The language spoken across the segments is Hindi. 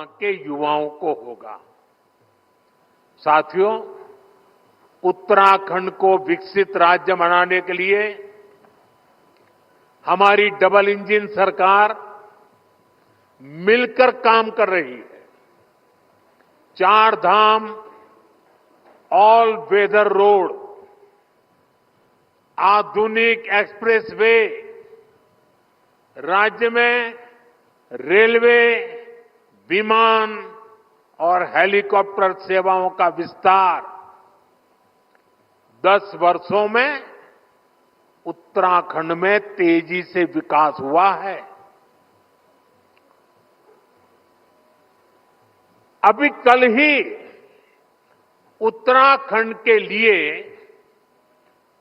वहां के युवाओं को होगा। साथियों, उत्तराखंड को विकसित राज्य बनाने के लिए हमारी डबल इंजन सरकार मिलकर काम कर रही है। 4 धाम ऑल वेदर रोड, आधुनिक एक्सप्रेसवे, राज्य में रेलवे, विमान और हेलीकॉप्टर सेवाओं का विस्तार 10 वर्षों में उत्तराखंड में तेजी से विकास हुआ है। अभी कल ही उत्तराखंड के लिए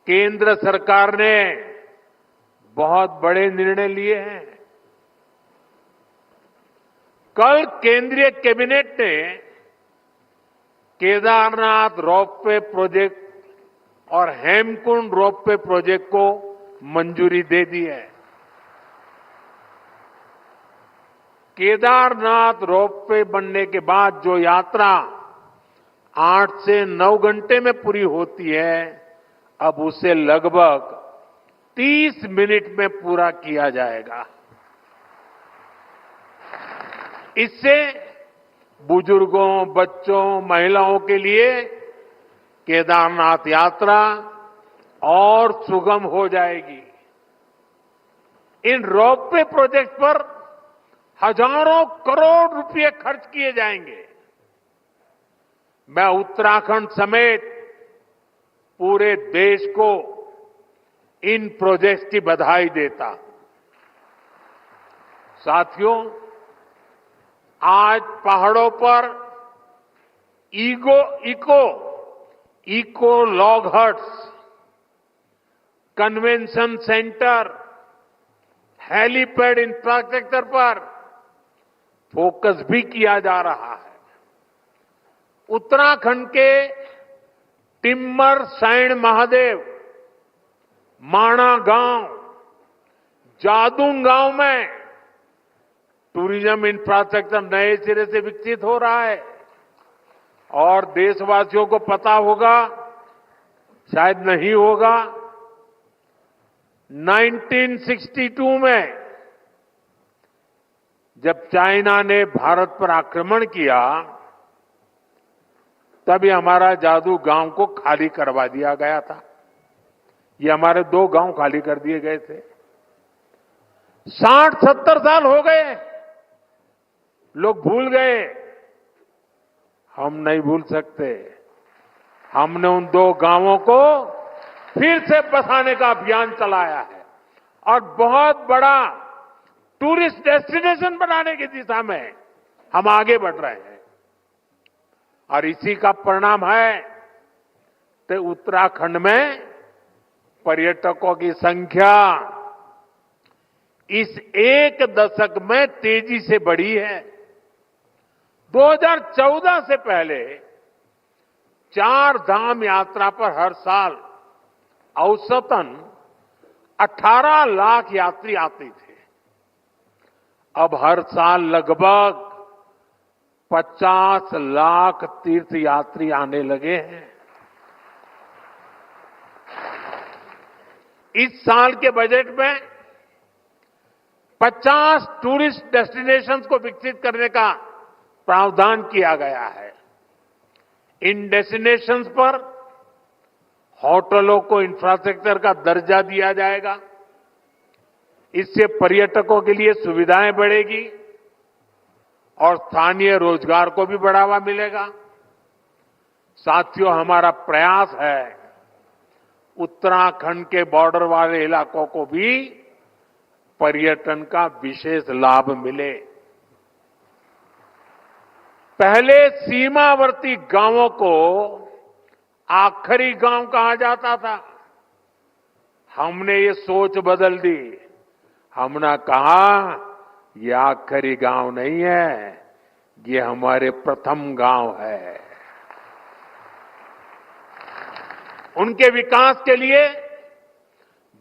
केंद्र सरकार ने बहुत बड़े निर्णय लिए हैं। कल केंद्रीय कैबिनेट ने केदारनाथ रोपवे प्रोजेक्ट और हेमकुंड रोपवे प्रोजेक्ट को मंजूरी दे दी है। केदारनाथ रोपवे बनने के बाद जो यात्रा 8 से 9 घंटे में पूरी होती है, अब उसे लगभग 30 मिनट में पूरा किया जाएगा। इससे बुजुर्गों, बच्चों, महिलाओं के लिए केदारनाथ यात्रा और सुगम हो जाएगी। इन रोपवे प्रोजेक्ट पर हजारों करोड़ रुपए खर्च किए जाएंगे। मैं उत्तराखंड समेत पूरे देश को इन प्रोजेक्ट्स की बधाई देता हूं। साथियों, आज पहाड़ों पर eco log huts, convention centre, helipad infrastructure पर फोकस भी किया जा रहा है। उत्तराखंड के टिम्मर सैंड महादेव, माणा गांव, जादून गांव में टूरिज्म इंफ्रास्ट्रक्चर नए सिरे से विकसित हो रहा है। और देशवासियों को पता होगा, शायद नहीं होगा, 1962 में जब चाइना ने भारत पर आक्रमण किया, तभी हमारा जादू गांव को खाली करवा दिया गया था। ये हमारे 2 गांव खाली कर दिए गए थे। 60-70 साल हो गए, लोग भूल गए। हम नहीं भूल सकते। हमने उन 2 गांवों को फिर से बसाने का अभियान चलाया है और बहुत बड़ा टूरिस्ट डेस्टिनेशन बनाने की दिशा में हम आगे बढ़ रहे हैं। और इसी का परिणाम है कि उत्तराखंड में पर्यटकों की संख्या इस 1 दशक में तेजी से बढ़ी है। 2014 से पहले 4 धाम यात्रा पर हर साल औसतन 18 लाख यात्री आते थे। अब हर साल लगभग 50 लाख तीर्थ यात्री आने लगे हैं। इस साल के बजट में 50 टूरिस्ट डेस्टिनेशंस को विकसित करने का प्रावधान किया गया है। इन डेस्टिनेशंस पर होटलों को इंफ्रास्ट्रक्चर का दर्जा दिया जाएगा। इससे पर्यटकों के लिए सुविधाएं बढ़ेगी और स्थानीय रोजगार को भी बढ़ावा मिलेगा। साथियों, हमारा प्रयास है उत्तराखंड के बॉर्डर वाले इलाकों को भी पर्यटन का विशेष लाभ मिले। पहले सीमावर्ती गांवों को आखिरी गांव कहा जाता था। हमने ये सोच बदल दी। हमने कहा ये आखिरी गांव नहीं है, ये हमारे प्रथम गांव है। उनके विकास के लिए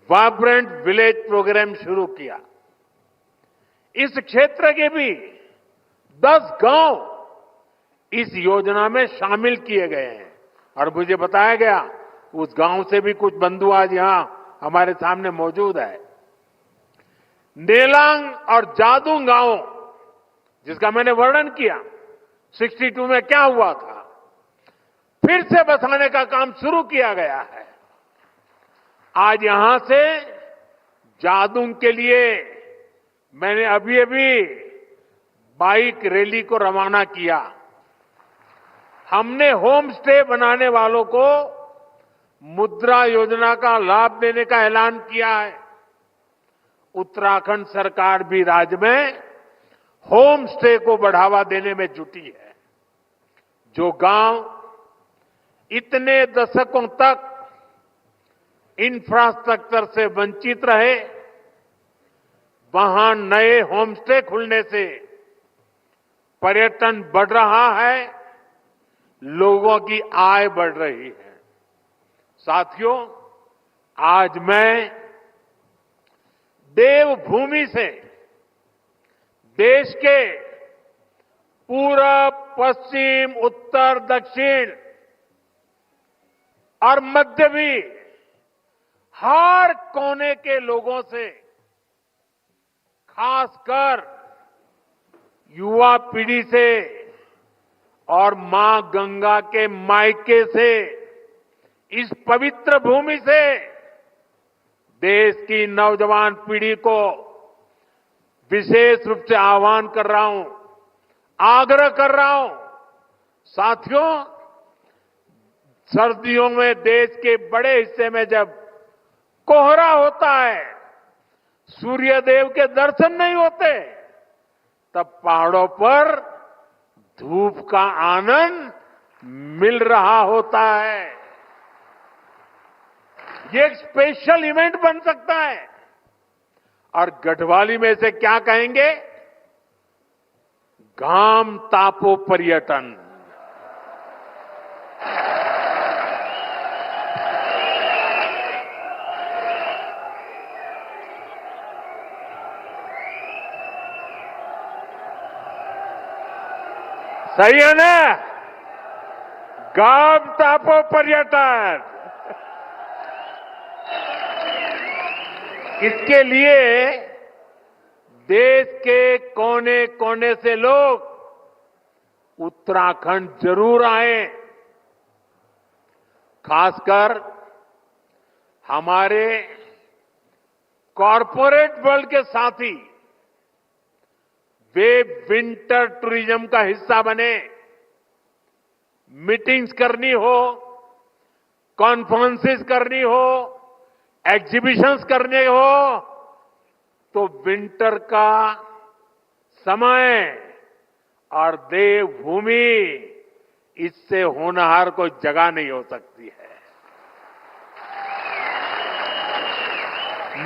वाइब्रेंट विलेज प्रोग्राम शुरू किया। इस क्षेत्र के भी 10 गांव इस योजना में शामिल किए गए हैं और मुझे बताया गया उस गांव से भी कुछ बंधु आज यहां हमारे सामने मौजूद है। नेलांग और जादूंग गांव जिसका मैंने वर्णन किया 62 में क्या हुआ था, फिर से बसाने का काम शुरू किया गया है। आज यहां से जादूंग के लिए मैंने अभी अभी बाइक रैली को रवाना किया। हमने होम स्टे बनाने वालों को मुद्रा योजना का लाभ देने का ऐलान किया है। उत्तराखंड सरकार भी राज्य में होम स्टे को बढ़ावा देने में जुटी है। जो गांव इतने दशकों तक इंफ्रास्ट्रक्चर से वंचित रहे, वहां नए होम स्टे खुलने से पर्यटन बढ़ रहा है, लोगों की आय बढ़ रही है। साथियों, आज मैं देवभूमि से देश के पूरब, पश्चिम, उत्तर, दक्षिण और मध्य भी हर कोने के लोगों से, खासकर युवा पीढ़ी से और मां गंगा के मायके से, इस पवित्र भूमि से देश की नौजवान पीढ़ी को विशेष रूप से आह्वान कर रहा हूं, आग्रह कर रहा हूं। साथियों, सर्दियों में देश के बड़े हिस्से में जब कोहरा होता है, सूर्यदेव के दर्शन नहीं होते, तब पहाड़ों पर धूप का आनंद मिल रहा होता है। ये एक स्पेशल इवेंट बन सकता है और गढ़वाली में से क्या कहेंगे, घाम तापो पर्यटन। सही है ना? घाम तापो पर्यटन। इसके लिए देश के कोने कोने से लोग उत्तराखंड जरूर आए। खासकर हमारे कॉरपोरेट वर्ल्ड के साथी, वे विंटर टूरिज्म का हिस्सा बने। मीटिंग्स करनी हो, कॉन्फ्रेंसेस करनी हो, एग्जीबिशंस करने हो, तो विंटर का समय और देवभूमि, इससे होनहार कोई जगह नहीं हो सकती है।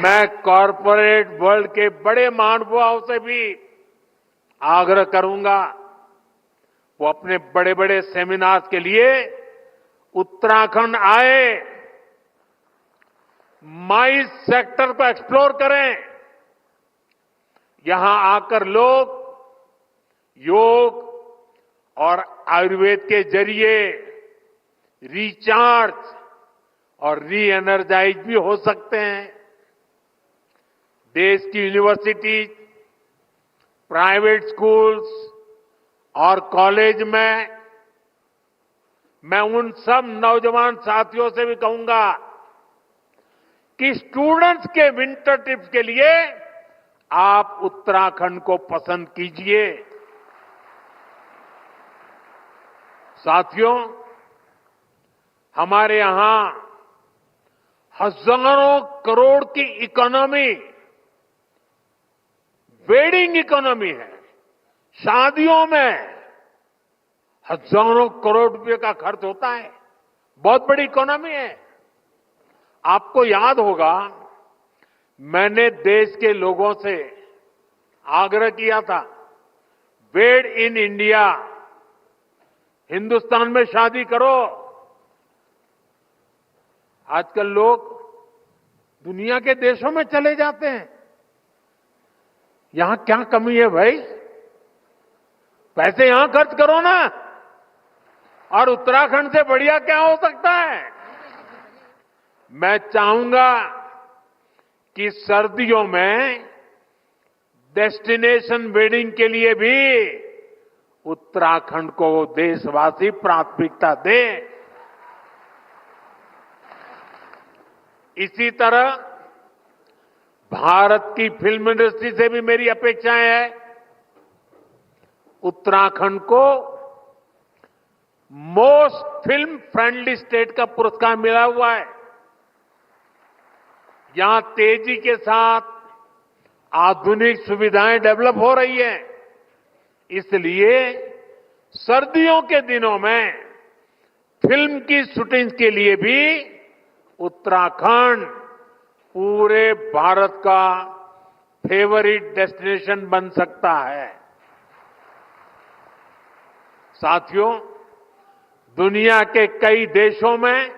मैं कॉरपोरेट वर्ल्ड के बड़े महानुभावों से भी आग्रह करूंगा, वो अपने बड़े बड़े सेमिनार्स के लिए उत्तराखंड आए, माइस सेक्टर को एक्सप्लोर करें। यहां आकर लोग योग और आयुर्वेद के जरिए रिचार्ज और री एनर्जाइज भी हो सकते हैं। देश की यूनिवर्सिटीज, प्राइवेट स्कूल्स और कॉलेज में मैं उन सब नौजवान साथियों से भी कहूंगा कि स्टूडेंट्स के विंटर ट्रिप्स के लिए आप उत्तराखंड को पसंद कीजिए। साथियों, हमारे यहां हजारों करोड़ की इकोनॉमी, वेडिंग इकोनॉमी है। शादियों में हजारों करोड़ रुपए का खर्च होता है, बहुत बड़ी इकोनॉमी है। आपको याद होगा, मैंने देश के लोगों से आग्रह किया था, वेड इन इंडिया, हिंदुस्तान में शादी करो। आजकल लोग दुनिया के देशों में चले जाते हैं, यहां क्या कमी है भाई? पैसे यहां खर्च करो ना। और उत्तराखंड से बढ़िया क्या हो सकता है। मैं चाहूंगा कि सर्दियों में डेस्टिनेशन वेडिंग के लिए भी उत्तराखंड को देशवासी प्राथमिकता दें। इसी तरह भारत की फिल्म इंडस्ट्री से भी मेरी अपेक्षाएं हैं। उत्तराखंड को मोस्ट फिल्म फ्रेंडली स्टेट का पुरस्कार मिला हुआ है। यहां तेजी के साथ आधुनिक सुविधाएं डेवलप हो रही हैं। इसलिए सर्दियों के दिनों में फिल्म की शूटिंग के लिए भी उत्तराखंड पूरे भारत का फेवरिट डेस्टिनेशन बन सकता है। साथियों, दुनिया के कई देशों में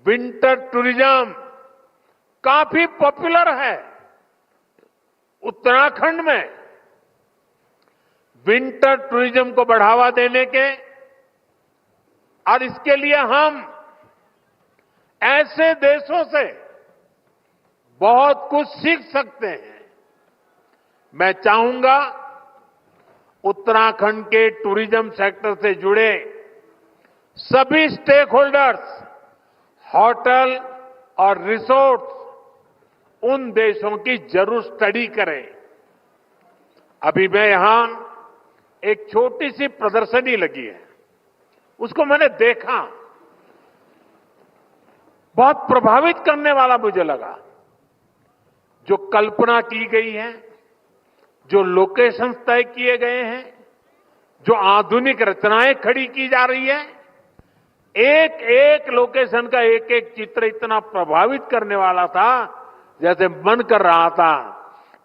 विंटर टूरिज्म काफी पॉपुलर है। उत्तराखंड में विंटर टूरिज्म को बढ़ावा देने के और इसके लिए हम ऐसे देशों से बहुत कुछ सीख सकते हैं। मैं चाहूंगा उत्तराखंड के टूरिज्म सेक्टर से जुड़े सभी स्टेक होल्डर्स, होटल और रिसोर्ट्स उन देशों की जरूर स्टडी करें। अभी मैं यहां एक छोटी सी प्रदर्शनी लगी है, उसको मैंने देखा, बहुत प्रभावित करने वाला मुझे लगा। जो कल्पना की गई है, जो लोकेशन तय किए गए हैं, जो आधुनिक रचनाएं खड़ी की जा रही है, एक एक लोकेशन का एक एक चित्र इतना प्रभावित करने वाला था, जैसे मन कर रहा था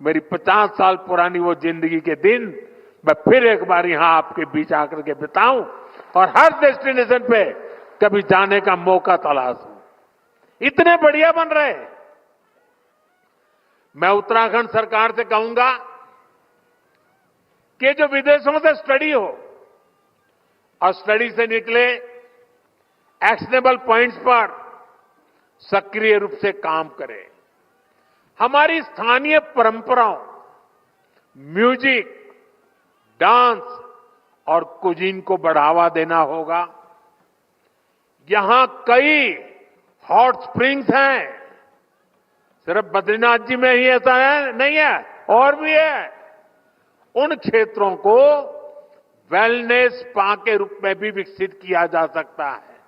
मेरी 50 साल पुरानी वो जिंदगी के दिन मैं फिर एक बार यहां आपके बीच आकर के बिताऊं और हर डेस्टिनेशन पे कभी जाने का मौका तलाशूं। इतने बढ़िया बन रहे। मैं उत्तराखंड सरकार से कहूंगा कि जो विदेशों से स्टडी हो और स्टडी से निकले एक्शनेबल पॉइंट्स पर सक्रिय रूप से काम करें। हमारी स्थानीय परंपराओं, म्यूजिक, डांस और कुजीन को बढ़ावा देना होगा। यहां कई हॉट स्प्रिंग्स हैं, सिर्फ बद्रीनाथ जी में ही ऐसा है नहीं है, और भी है। उन क्षेत्रों को वेलनेस स्पा के रूप में भी विकसित किया जा सकता है।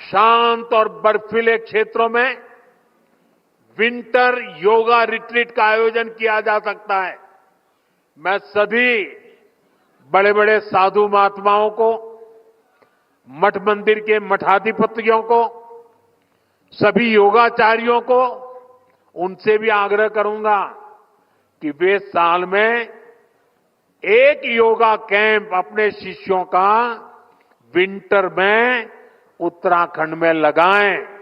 शांत और बर्फीले क्षेत्रों में विंटर योगा रिट्रीट का आयोजन किया जा सकता है। मैं सभी बड़े बड़े साधु महात्माओं को, मठ मंदिर के मठाधिपतियों को, सभी योगाचार्यों को, उनसे भी आग्रह करूंगा कि वे साल में एक योगा कैंप अपने शिष्यों का विंटर में उत्तराखंड में लगाएं।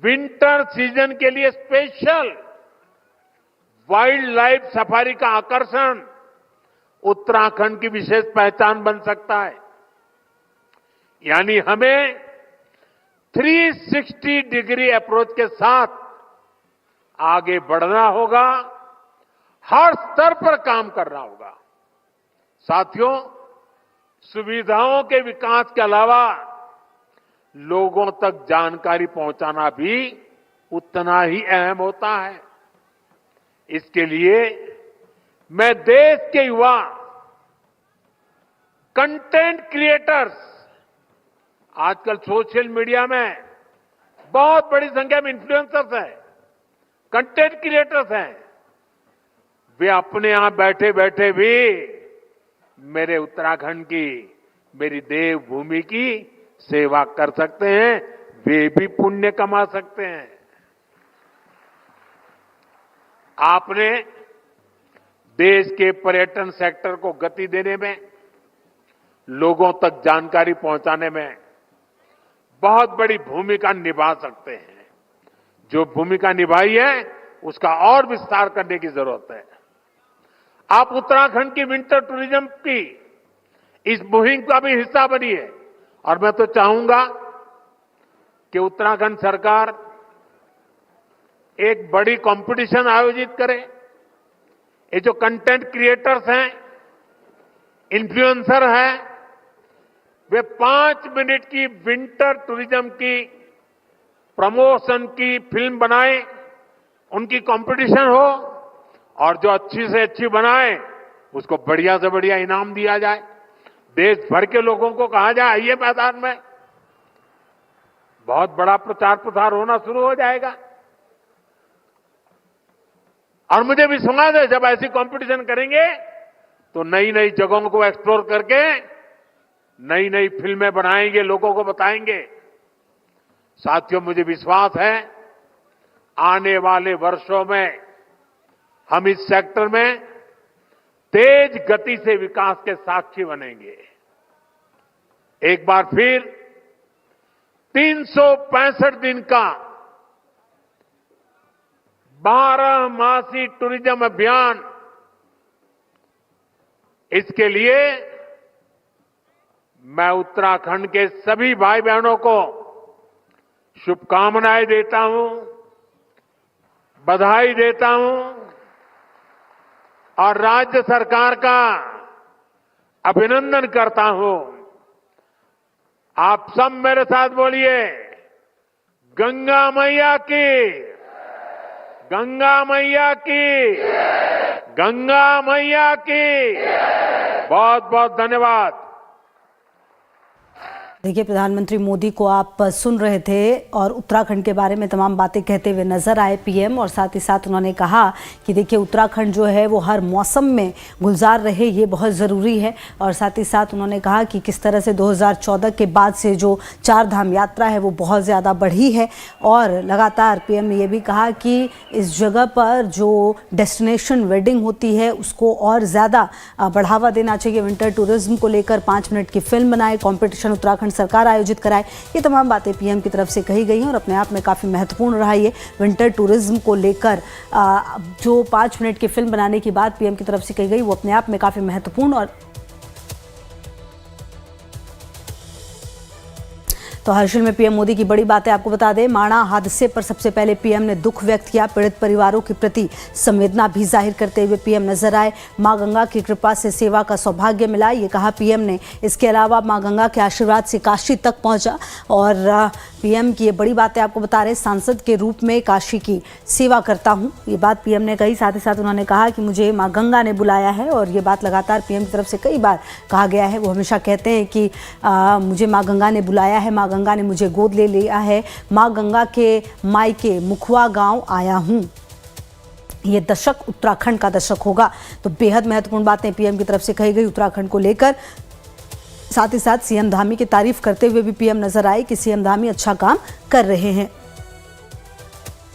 विंटर सीजन के लिए स्पेशल वाइल्ड लाइफ सफारी का आकर्षण उत्तराखंड की विशेष पहचान बन सकता है। यानी हमें 360 डिग्री अप्रोच के साथ आगे बढ़ना होगा, हर स्तर पर काम करना होगा। साथियों, सुविधाओं के विकास के अलावा लोगों तक जानकारी पहुंचाना भी उतना ही अहम होता है। इसके लिए मैं देश के युवा कंटेंट क्रिएटर्स, आजकल सोशल मीडिया में बहुत बड़ी संख्या में इन्फ्लुएंसर्स हैं, कंटेंट क्रिएटर्स हैं, वे अपने यहां बैठे बैठे भी मेरे उत्तराखंड की, मेरी देवभूमि की सेवा कर सकते हैं, वे भी पुण्य कमा सकते हैं। आपने देश के पर्यटन सेक्टर को गति देने में, लोगों तक जानकारी पहुंचाने में बहुत बड़ी भूमिका निभा सकते हैं। जो भूमिका निभाई है उसका और विस्तार करने की जरूरत है। आप उत्तराखंड की विंटर टूरिज्म की इस मुहिम का भी हिस्सा बनिए और मैं तो चाहूंगा कि उत्तराखंड सरकार एक बड़ी कंपटीशन आयोजित करे। ये जो कंटेंट क्रिएटर्स हैं, इन्फ्लुएंसर हैं, वे 5 मिनट की विंटर टूरिज्म की प्रमोशन की फिल्म बनाएं, उनकी कंपटीशन हो और जो अच्छी से अच्छी बनाए उसको बढ़िया से बढ़िया इनाम दिया जाए। देश भर के लोगों को कहा जाए आइए मैदान में, बहुत बड़ा प्रचार प्रसार होना शुरू हो जाएगा। और मुझे विश्वास है जब ऐसी कंपटीशन करेंगे तो नई नई जगहों को एक्सप्लोर करके नई नई फिल्में बनाएंगे, लोगों को बताएंगे। साथियों, मुझे विश्वास है आने वाले वर्षों में हम इस सेक्टर में तेज गति से विकास के साक्षी बनेंगे। एक बार फिर 365 दिन का 12 मासी टूरिज्म अभियान, इसके लिए मैं उत्तराखंड के सभी भाई बहनों को शुभकामनाएं देता हूं, बधाई देता हूं और राज्य सरकार का अभिनंदन करता हूं। आप सब मेरे साथ बोलिए, गंगा मैया की, गंगा मैया की, गंगा मैया की। बहुत बहुत धन्यवाद। देखिए, प्रधानमंत्री मोदी को आप सुन रहे थे और उत्तराखंड के बारे में तमाम बातें कहते हुए नजर आए पीएम, और साथ ही साथ उन्होंने कहा कि देखिए उत्तराखंड जो है वो हर मौसम में गुलजार रहे, ये बहुत ज़रूरी है। और साथ ही साथ उन्होंने कहा कि किस तरह से 2014 के बाद से जो 4 धाम यात्रा है वो बहुत ज़्यादा बढ़ी है। और लगातार पीएम ने ये भी कहा कि इस जगह पर जो डेस्टिनेशन वेडिंग होती है उसको और ज़्यादा बढ़ावा देना चाहिए। विंटर टूरिज्म को लेकर 5 मिनट की फिल्म बनाए, कॉम्पिटिशन उत्तराखंड सरकार आयोजित कराए, ये तमाम बातें पीएम की तरफ से कही गई हैं और अपने आप में काफ़ी महत्वपूर्ण रहा। ये विंटर टूरिज्म को लेकर जो 5 मिनट की फिल्म बनाने की बात पीएम की तरफ से कही गई वो अपने आप में काफ़ी महत्वपूर्ण। और तो हर्षिल में पीएम मोदी की बड़ी बातें आपको बता दें। माणा हादसे पर सबसे पहले पीएम ने दुख व्यक्त किया, पीड़ित परिवारों के प्रति संवेदना भी जाहिर करते हुए पीएम नजर आए। मां गंगा की कृपा से सेवा का सौभाग्य मिला, ये कहा पीएम ने। इसके अलावा मां गंगा के आशीर्वाद से काशी तक पहुंचा और पीएम की ये बड़ी बातें आपको बता रहे। सांसद के रूप में काशी की सेवा करता हूं, ये बात पीएम ने कही। साथ ही साथ उन्होंने कहा कि मुझे मां गंगा ने बुलाया है और ये बात लगातार पीएम की तरफ से कई बार कहा गया है। वो हमेशा कहते हैं कि मुझे मां गंगा ने बुलाया है, मां गंगा ने मुझे गोद ले लिया है, मां गंगा के मायके मुखवा गांव आया हूं। ये दशक उत्तराखंड का दशक होगा। तो बेहद महत्वपूर्ण बातें पीएम की तरफ से कही गई उत्तराखंड को लेकर। साथ ही साथ सीएम धामी की तारीफ करते हुए भी पीएम नजर आए कि सीएम धामी अच्छा काम कर रहे हैं।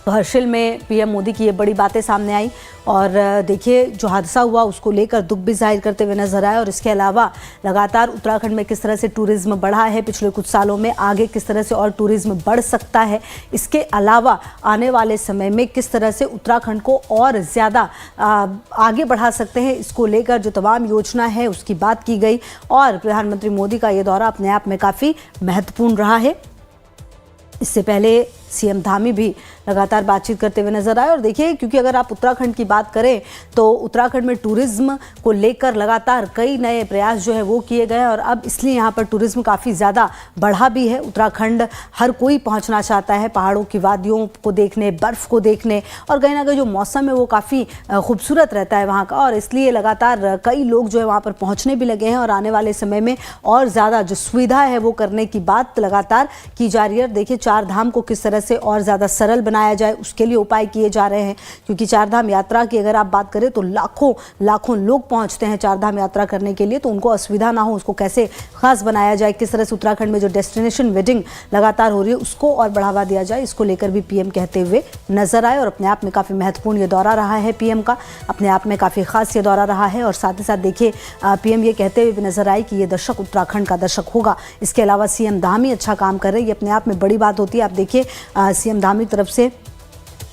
तो हर्षिल में पीएम मोदी की ये बड़ी बातें सामने आई और देखिए जो हादसा हुआ उसको लेकर दुख भी जाहिर करते हुए नजर आए। और इसके अलावा लगातार उत्तराखंड में किस तरह से टूरिज्म बढ़ा है पिछले कुछ सालों में, आगे किस तरह से और टूरिज्म बढ़ सकता है, इसके अलावा आने वाले समय में किस तरह से उत्तराखंड को और ज़्यादा आगे बढ़ा सकते हैं, इसको लेकर जो तमाम योजना है उसकी बात की गई। और प्रधानमंत्री मोदी का ये दौरा अपने आप में काफ़ी महत्वपूर्ण रहा है। इससे पहले सीएम धामी भी लगातार बातचीत करते हुए नजर आए। और देखिए, क्योंकि अगर आप उत्तराखंड की बात करें तो उत्तराखंड में टूरिज्म को लेकर लगातार कई नए प्रयास जो है वो किए गए और अब इसलिए यहाँ पर टूरिज्म काफ़ी ज़्यादा बढ़ा भी है। उत्तराखंड हर कोई पहुँचना चाहता है पहाड़ों की वादियों को देखने, बर्फ़ को देखने, और कहीं ना कहीं जो मौसम है वो काफ़ी खूबसूरत रहता है वहाँ का, और इसलिए लगातार कई लोग जो है वहाँ पर पहुँचने भी लगे हैं। और आने वाले समय में और ज़्यादा जो सुविधा है वो करने की बात लगातार की जा रही है। देखिए, 4 धाम को किस तरह से और ज़्यादा सरल बनाया जाए उसके लिए उपाय किए जा रहे हैं, क्योंकि 4 धाम यात्रा की अगर आप बात करें तो लाखों लोग पहुंचते हैं 4 धाम यात्रा करने के लिए, तो उनको असुविधा ना हो उसको कैसे खास बनाया जाए, किस तरह से उत्तराखंड में जो डेस्टिनेशन वेडिंग लगातार हो रही है उसको और बढ़ावा दिया जाए, इसको लेकर भी पीएम कहते हुए नजर आए। और अपने आप में काफ़ी महत्वपूर्ण ये दौरा रहा है पीएम का, अपने आप में काफ़ी खास ये दौरा रहा है। और साथ ही साथ देखिए पीएम ये कहते हुए भी नजर आए कि ये दशक उत्तराखंड का दशक होगा। इसके अलावा सीएम धामी अच्छा काम कर रहे हैं, ये अपने आप में बड़ी बात होती है। आप देखिए सीएम धामी की तरफ से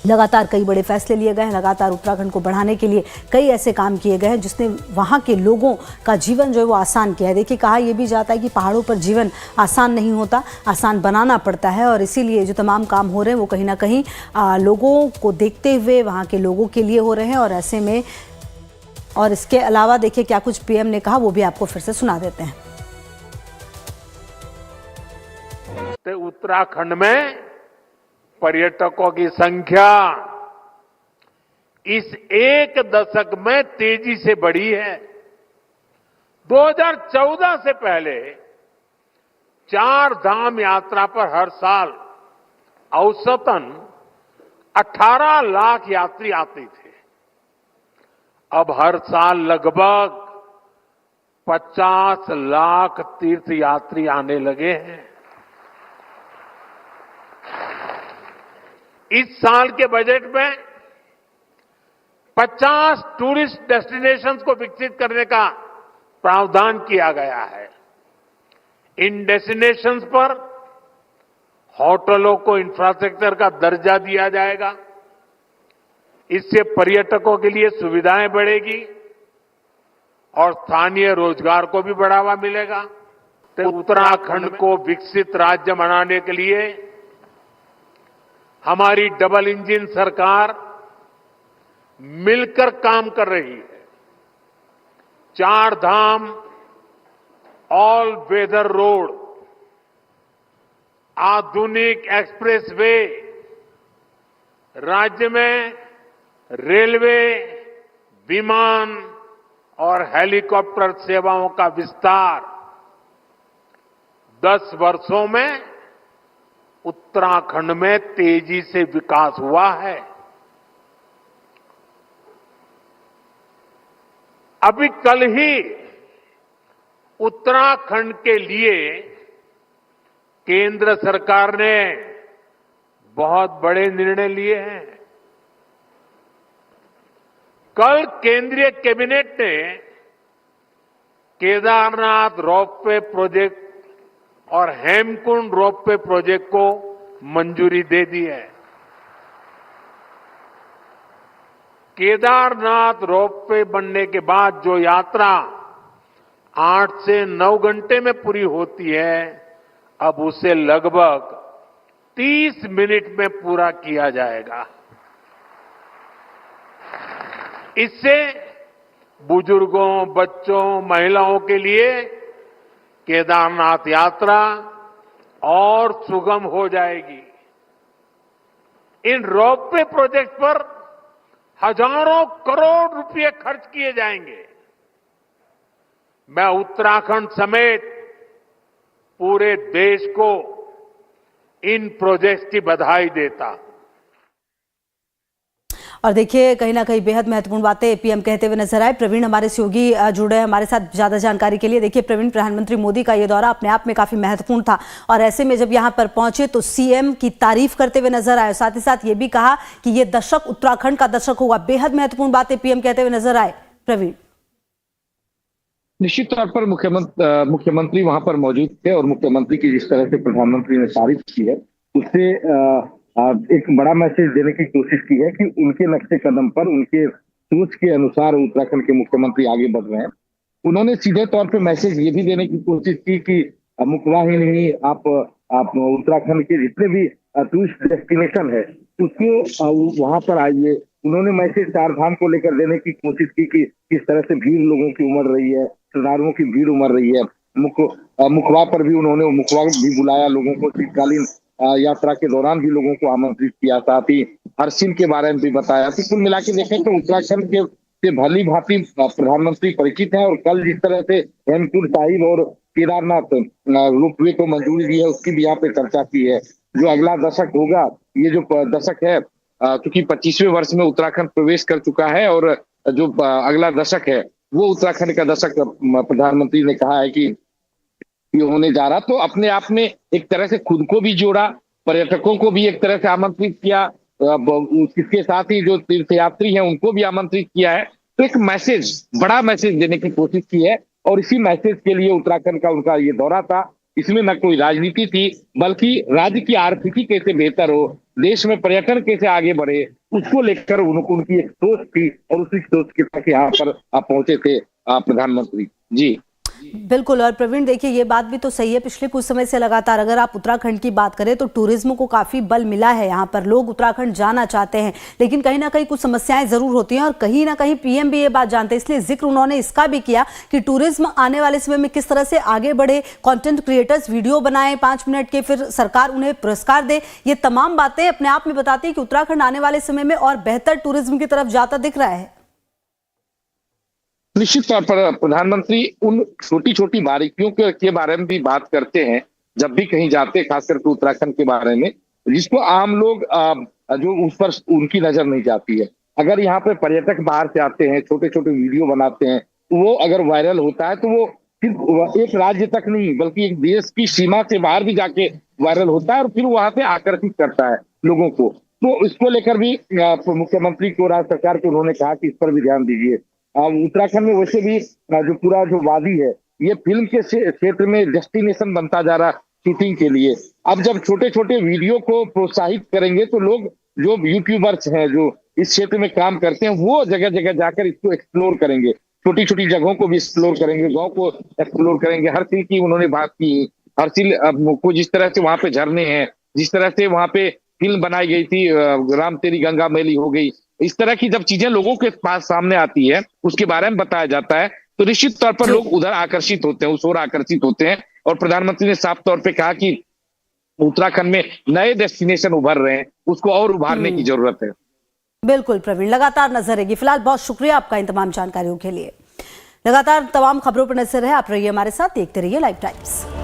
लगातार कई बड़े फैसले लिए गए हैं। लगातार उत्तराखंड को बढ़ाने के लिए कई ऐसे काम किए गए हैं जिसने वहाँ के लोगों का जीवन जो है वो आसान किया है। देखिए, कहा यह भी जाता है कि पहाड़ों पर जीवन आसान नहीं होता, आसान बनाना पड़ता है, और इसीलिए जो तमाम काम हो रहे हैं वो कहीं ना कहीं लोगों को देखते हुए वहाँ के लोगों के लिए हो रहे हैं। और ऐसे में, और इसके अलावा देखिए क्या कुछ पीएम ने कहा, वो भी आपको फिर से सुना देते हैं। उत्तराखंड में पर्यटकों की संख्या इस एक दशक में तेजी से बढ़ी है। 2014 से पहले 4 धाम यात्रा पर हर साल औसतन 18 लाख यात्री आते थे। अब हर साल लगभग 50 लाख तीर्थ यात्री आने लगे हैं। इस साल के बजट में 50 टूरिस्ट डेस्टिनेशंस को विकसित करने का प्रावधान किया गया है। इन डेस्टिनेशंस पर होटलों को इंफ्रास्ट्रक्चर का दर्जा दिया जाएगा। इससे पर्यटकों के लिए सुविधाएं बढ़ेगी और स्थानीय रोजगार को भी बढ़ावा मिलेगा। तो उत्तराखंड को विकसित राज्य बनाने के लिए हमारी डबल इंजन सरकार मिलकर काम कर रही है। 4 धाम ऑल वेदर रोड, आधुनिक एक्सप्रेसवे, राज्य में रेलवे, विमान और हेलीकॉप्टर सेवाओं का विस्तार। 10 वर्षों में उत्तराखंड में तेजी से विकास हुआ है। अभी कल ही उत्तराखंड के लिए केंद्र सरकार ने बहुत बड़े निर्णय लिए हैं। कल केंद्रीय कैबिनेट ने केदारनाथ रोपवे प्रोजेक्ट और हेमकुंड रोपवे प्रोजेक्ट को मंजूरी दे दी है। केदारनाथ रोपवे बनने के बाद जो यात्रा 8 से 9 घंटे में पूरी होती है, अब उसे लगभग 30 मिनट में पूरा किया जाएगा। इससे बुजुर्गों, बच्चों, महिलाओं के लिए केदारनाथ यात्रा और सुगम हो जाएगी। इन रोपवे प्रोजेक्ट पर हजारों करोड़ रुपए खर्च किए जाएंगे। मैं उत्तराखंड समेत पूरे देश को इन प्रोजेक्ट्स की बधाई देता हूं। और देखिए, कहीं ना कहीं बेहद महत्वपूर्ण बातें पीएम कहते हुए नजर आए। प्रवीण हमारे सहयोगी जुड़े हैं हमारे साथ ज्यादा जानकारी के लिए। देखिए प्रवीण, प्रधानमंत्री मोदी का ये दौरा अपने आप में काफी महत्वपूर्ण था, और ऐसे में जब यहां पर पहुंचे तो सीएम की तारीफ करते हुए नजर आए। साथ ही साथ ये भी कहा कि ये दशक उत्तराखंड का दशक होगा। बेहद महत्वपूर्ण बातें पीएम कहते हुए नजर आए। प्रवीण, निश्चित तौर पर मुख्यमंत्री वहां पर मौजूद थे, और मुख्यमंत्री की जिस तरह से प्रधानमंत्री ने तारीफ की है, उससे एक बड़ा मैसेज देने की कोशिश की है कि उनके नक्शे कदम पर, उनके सोच के अनुसार उत्तराखंड के मुख्यमंत्री आगे बढ़ रहे हैं। उन्होंने सीधे तौर पे मैसेज ये भी देने की कोशिश की कि मुकवा ही नहीं, आप उत्तराखंड के जितने भी टूरिस्ट डेस्टिनेशन है उसको वहां पर आइए। उन्होंने मैसेज 4 धाम को लेकर देने की कोशिश की कि किस तरह से भीड़ लोगों की उमड़ रही है, श्रद्धालुओं की भीड़ उमड़ रही है। मुकवा पर भी उन्होंने मुकवा भी बुलाया लोगों को, शीतकालीन यात्रा के दौरान भी लोगों को आमंत्रित किया। साथ ही हरसिल के बारे में भी बताया। तो कुल मिला के देखें तो उत्तराखंड के से भली भांति प्रधानमंत्री परिचित हैं, और कल जिस तरह से हेमकुंड साहिब और केदारनाथ रोपवे को मंजूरी दी है, उसकी भी यहाँ पे चर्चा की है। जो अगला दशक होगा, ये जो दशक है, क्योंकि 25वें वर्ष में उत्तराखंड प्रवेश कर चुका है, और जो अगला दशक है वो उत्तराखंड का दशक प्रधानमंत्री ने कहा है कि होने जा रहा। तो अपने आप में एक तरह से खुद को भी जोड़ा, पर्यटकों को भी एक तरह से आमंत्रित किया, इसके साथ ही जो तीर्थयात्री हैं उनको भी आमंत्रित किया है। तो एक मैसेज, बड़ा मैसेज देने की कोशिश की है, और इसी मैसेज के लिए उत्तराखंड का उनका ये दौरा था। इसमें न कोई राजनीति थी, बल्कि राज्य की आर्थिकी कैसे बेहतर हो, देश में पर्यटन कैसे आगे बढ़े, उसको लेकर उनकी एक सोच थी और उसी सोच के तहत यहाँ पर पहुंचे थे प्रधानमंत्री जी। बिल्कुल। और प्रवीण देखिए, ये बात भी तो सही है, पिछले कुछ समय से लगातार अगर आप उत्तराखंड की बात करें तो टूरिज्म को काफी बल मिला है। यहाँ पर लोग उत्तराखंड जाना चाहते हैं, लेकिन कहीं ना कहीं कुछ समस्याएं जरूर होती हैं और कहीं ना कहीं पीएम भी ये बात जानते हैं। इसलिए जिक्र उन्होंने इसका भी किया कि टूरिज्म आने वाले समय में किस तरह से आगे बढ़े, कंटेंट क्रिएटर्स वीडियो बनाए 5 मिनट के, फिर सरकार उन्हें पुरस्कार दे। ये तमाम बातें अपने आप में बताती है कि उत्तराखंड आने वाले समय में और बेहतर टूरिज्म की तरफ जाता दिख रहा है। निश्चित तौर पर प्रधानमंत्री उन छोटी छोटी बारीकियों के बारे में भी बात करते हैं जब भी कहीं जाते हैं, खास करके उत्तराखंड के बारे में, जिसको आम लोग जो उस पर उनकी नजर नहीं जाती है। अगर यहाँ पे पर्यटक बाहर से आते हैं, छोटे छोटे वीडियो बनाते हैं, वो अगर वायरल होता है तो वो सिर्फ एक राज्य तक नहीं बल्कि एक देश की सीमा से बाहर भी जाके वायरल होता है और फिर वहां से आकर्षित करता है लोगों को। तो इसको लेकर भी मुख्यमंत्री को, राज्य सरकार को उन्होंने कहा कि इस पर भी ध्यान दीजिए। उत्तराखंड में वैसे भी जो पूरा जो वादी है, ये फिल्म के क्षेत्र में डेस्टिनेशन बनता जा रहा शूटिंग के लिए। अब जब छोटे छोटे वीडियो को प्रोत्साहित करेंगे तो लोग जो यूट्यूबर्स हैं, जो इस क्षेत्र में काम करते हैं, वो जगह जगह जाकर इसको एक्सप्लोर करेंगे, छोटी छोटी जगहों को भी एक्सप्लोर करेंगे, गाँव को एक्सप्लोर करेंगे। हर चीज की उन्होंने बात की, हर चीज को, जिस तरह से वहां पे झरने हैं, जिस तरह से वहां पे फिल्म बनाई गई थी राम तेरी गंगा मैली हो गई, इस तरह की जब चीजें लोगों के पास सामने आती है, उसके बारे में बताया जाता है, तो निश्चित तौर पर लोग उधर आकर्षित होते हैं, उस ओर आकर्षित होते हैं। और प्रधानमंत्री ने साफ तौर पे कहा कि उत्तराखंड में नए डेस्टिनेशन उभर रहे हैं, उसको और उभारने की जरूरत है। बिल्कुल प्रवीण, लगातार नजर रहेगी। फिलहाल बहुत शुक्रिया आपका इन तमाम जानकारियों के लिए। लगातार तमाम खबरों पर नजर है, आप रहिए हमारे साथ, देखते रहिए लाइव टाइम्स।